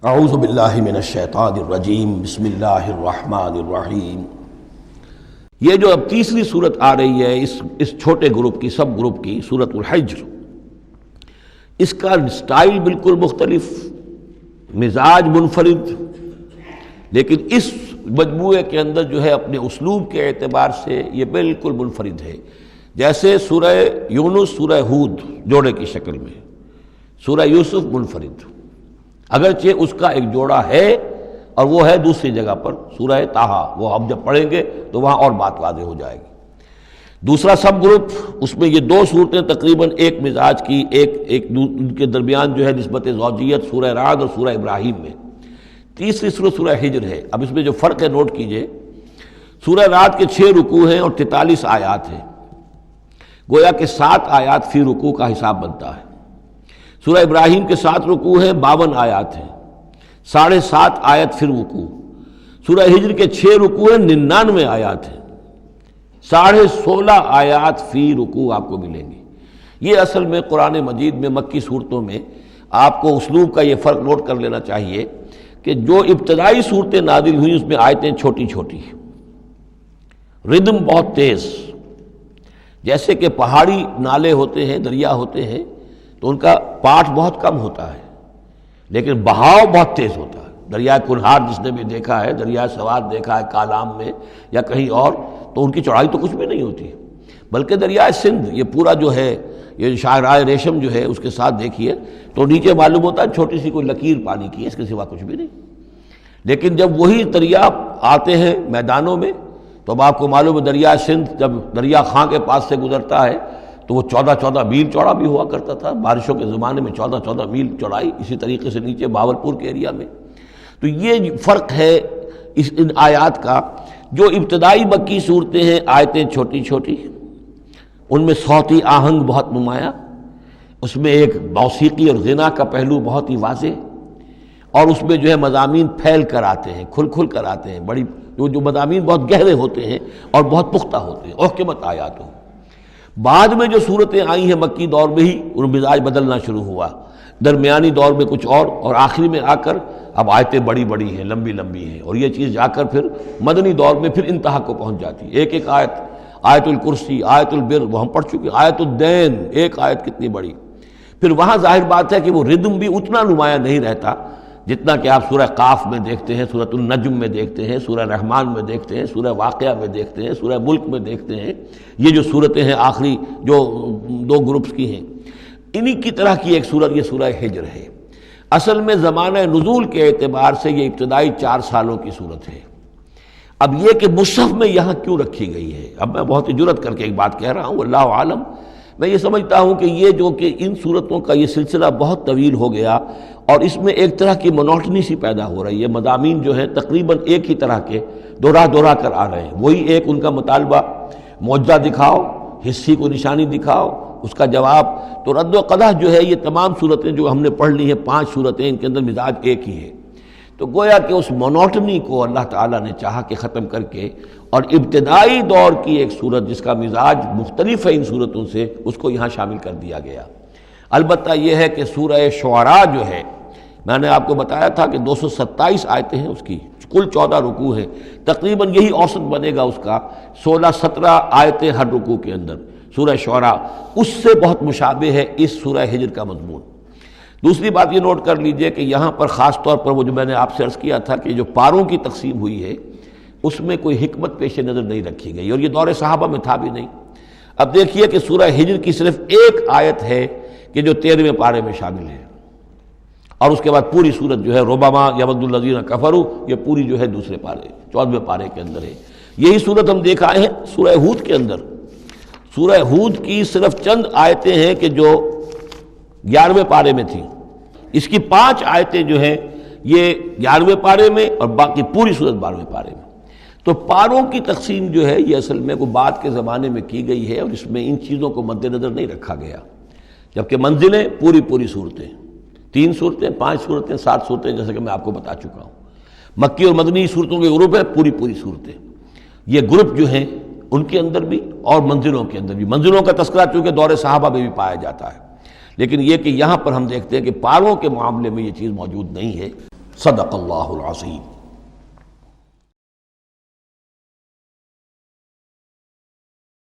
اعوذ باللہ من الشیطان الرجیم بسم اللہ الرحمن الرحیم۔ یہ جو اب تیسری صورت آ رہی ہے اس چھوٹے گروپ کی، سب گروپ کی، سورۃ الحجر، اس کا سٹائل بالکل مختلف، مزاج منفرد، لیکن اس مجموعے کے اندر جو ہے اپنے اسلوب کے اعتبار سے یہ بالکل منفرد ہے۔ جیسے سورہ یونس سورہ ہود جوڑے کی شکل میں، سورہ یوسف منفرد، اگرچہ اس کا ایک جوڑا ہے اور وہ ہے دوسری جگہ پر سورہ طٰہٰ، وہ ہم جب پڑھیں گے تو وہاں اور بات واضح ہو جائے گی۔ دوسرا سب گروپ، اس میں یہ دو صورتیں تقریباً ایک مزاج کی، ایک ان کے درمیان جو ہے نسبت زوجیت سورہ رعد اور سورہ ابراہیم میں۔ تیسری صورت سورہ ہجر ہے۔ اب اس میں جو فرق ہے نوٹ کیجئے، سورہ رعد کے 6 رکوع ہیں اور 43 آیات ہیں، گویا کہ 7 آیات فی رکوع کا حساب بنتا ہے۔ سورہ ابراہیم کے 7 رکوع ہیں، 52 آیات ہیں، 7.5 آیت فی رکوع۔ سورہ ہجر کے 6 رکوع ہیں، 99 آیات ہیں، 16.5 آیات فی رکوع آپ کو ملیں گی۔ یہ اصل میں قرآن مجید میں مکی صورتوں میں آپ کو اسلوب کا یہ فرق نوٹ کر لینا چاہیے کہ جو ابتدائی صورتیں نازل ہوئیں اس میں آیتیں چھوٹی چھوٹی، ردم بہت تیز، جیسے کہ پہاڑی نالے ہوتے ہیں، دریا ہوتے ہیں تو ان کا پاٹ بہت کم ہوتا ہے لیکن بہاؤ بہت تیز ہوتا ہے۔ دریائے کنہار جس نے بھی دیکھا ہے، دریائے سوات دیکھا ہے کالام میں یا کہیں اور، تو ان کی چوڑائی تو کچھ بھی نہیں ہوتی، بلکہ دریائے سندھ یہ پورا جو ہے، یہ شاہراہ ریشم جو ہے اس کے ساتھ دیکھیے تو نیچے معلوم ہوتا ہے چھوٹی سی کوئی لکیر پانی کی ہے، اس کے سوا کچھ بھی نہیں۔ لیکن جب وہی دریا آتے ہیں میدانوں میں تو اب آپ کو معلوم ہے دریائے سندھ جب دریا خاں کے پاس سے گزرتا ہے تو وہ 14 میل چوڑا بھی ہوا کرتا تھا، بارشوں کے زمانے میں 14 میل چوڑائی، اسی طریقے سے نیچے باولپور کے ایریا میں۔ تو یہ فرق ہے ان آیات کا۔ جو ابتدائی مکی صورتیں ہیں آیتیں چھوٹی چھوٹی، ان میں صوتی آہنگ بہت نمایاں، اس میں ایک موسیقی اور غنا کا پہلو بہت ہی واضح، اور اس میں جو ہے مضامین پھیل کر آتے ہیں، کھل کھل کر آتے ہیں، بڑی جو مضامین بہت گہرے ہوتے ہیں اور بہت پختہ ہوتے ہیں، احکمت آیات ہوں۔ بعد میں جو صورتیں آئی ہیں مکی دور میں ہی ان مزاج بدلنا شروع ہوا، درمیانی دور میں کچھ اور آخری میں آ کر اب آیتیں بڑی بڑی ہیں، لمبی لمبی ہیں، اور یہ چیز جا کر پھر مدنی دور میں پھر انتہا کو پہنچ جاتی ہے۔ ایک آیت، آیت الکرسی، آیت البر وہ ہم پڑھ چکے، آیت الدین، ایک آیت کتنی بڑی۔ پھر وہاں ظاہر بات ہے کہ وہ ردم بھی اتنا نمایاں نہیں رہتا جتنا کہ آپ سورہ قاف میں دیکھتے ہیں، سورۃ النجم میں دیکھتے ہیں، سورہ رحمان میں دیکھتے ہیں، سورہ واقعہ میں دیکھتے ہیں، سورہ ملک میں دیکھتے ہیں۔ یہ جو صورتیں ہیں آخری جو 2 گروپس کی ہیں، انہی کی طرح کی ایک صورت یہ سورہ ہجر ہے۔ اصل میں زمانہ نزول کے اعتبار سے یہ ابتدائی 4 سالوں کی صورت ہے۔ اب یہ کہ مصحف میں یہاں کیوں رکھی گئی ہے، اب میں بہت ہی جرأت کر کے ایک بات کہہ رہا ہوں، اللہ عالم، میں یہ سمجھتا ہوں کہ یہ جو کہ ان صورتوں کا یہ سلسلہ بہت طویل ہو گیا اور اس میں ایک طرح کی منوٹنی سی پیدا ہو رہی ہے، مضامین جو ہیں تقریباً ایک ہی طرح کے دہرا کر آ رہے ہیں، وہی ایک ان کا مطالبہ، معجزہ دکھاؤ، حصی کو نشانی دکھاؤ، اس کا جواب۔ تو رد و قدح جو ہے یہ تمام صورتیں جو ہم نے پڑھ لی ہیں 5 صورتیں، ان کے اندر مزاج ایک ہی ہے۔ تو گویا کہ اس مونوٹنی کو اللہ تعالیٰ نے چاہا کہ ختم کر کے، اور ابتدائی دور کی ایک صورت جس کا مزاج مختلف ہے ان صورتوں سے، اس کو یہاں شامل کر دیا گیا۔ البتہ یہ ہے کہ سورہ شعراء جو ہے، میں نے آپ کو بتایا تھا کہ 227 آیتیں ہیں اس کی، کل 14 رکوع ہیں، تقریباً یہی اوسط بنے گا اس کا، 16-17 آیتیں ہر رکوع کے اندر۔ سورہ شعراء اس سے بہت مشابہ ہے اس سورہ ہجر کا مضمون۔ دوسری بات یہ نوٹ کر لیجئے کہ یہاں پر خاص طور پر وہ جو میں نے آپ سے عرض کیا تھا کہ جو پاروں کی تقسیم ہوئی ہے اس میں کوئی حکمت پیش نظر نہیں رکھی گئی، اور یہ دور صحابہ میں تھا بھی نہیں۔ اب دیکھیے کہ سورہ ہجر کی صرف ایک آیت ہے کہ جو 13ویں پارے میں شامل ہے، اور اس کے بعد پوری سورت جو ہے ربما یود الذین کفروا، یہ پوری جو ہے دوسرے پارے 14ویں پارے کے اندر ہے۔ یہی سورت ہم دیکھ آئے ہیں سورہ ہود کے اندر۔ سورہ ہود کی صرف چند آیتیں ہیں کہ جو 11ویں پارے میں تھیں، اس کی 5 آیتیں جو ہیں یہ 11ویں پارے میں اور باقی پوری سورت 12ویں پارے میں۔ تو پاروں کی تقسیم جو ہے یہ اصل میں کوئی بعد کے زمانے میں کی گئی ہے، اور اس میں ان چیزوں کو مد نظر نہیں رکھا گیا، جبکہ منزلیں پوری صورتیں، 3 صورتیں، 5 صورتیں، 7 صورتیں، جیسے کہ میں آپ کو بتا چکا ہوں۔ مکی اور مدنی صورتوں کے گروپ ہیں، پوری صورتیں۔ یہ گروپ جو ہیں ان کے اندر بھی اور منزلوں کے اندر بھی، منزلوں کا تذکرہ چونکہ دور صحابہ میں بھی پایا جاتا ہے، لیکن یہ کہ یہاں پر ہم دیکھتے ہیں کہ پاروں کے معاملے میں یہ چیز موجود نہیں ہے۔ صدق اللہ العظیم۔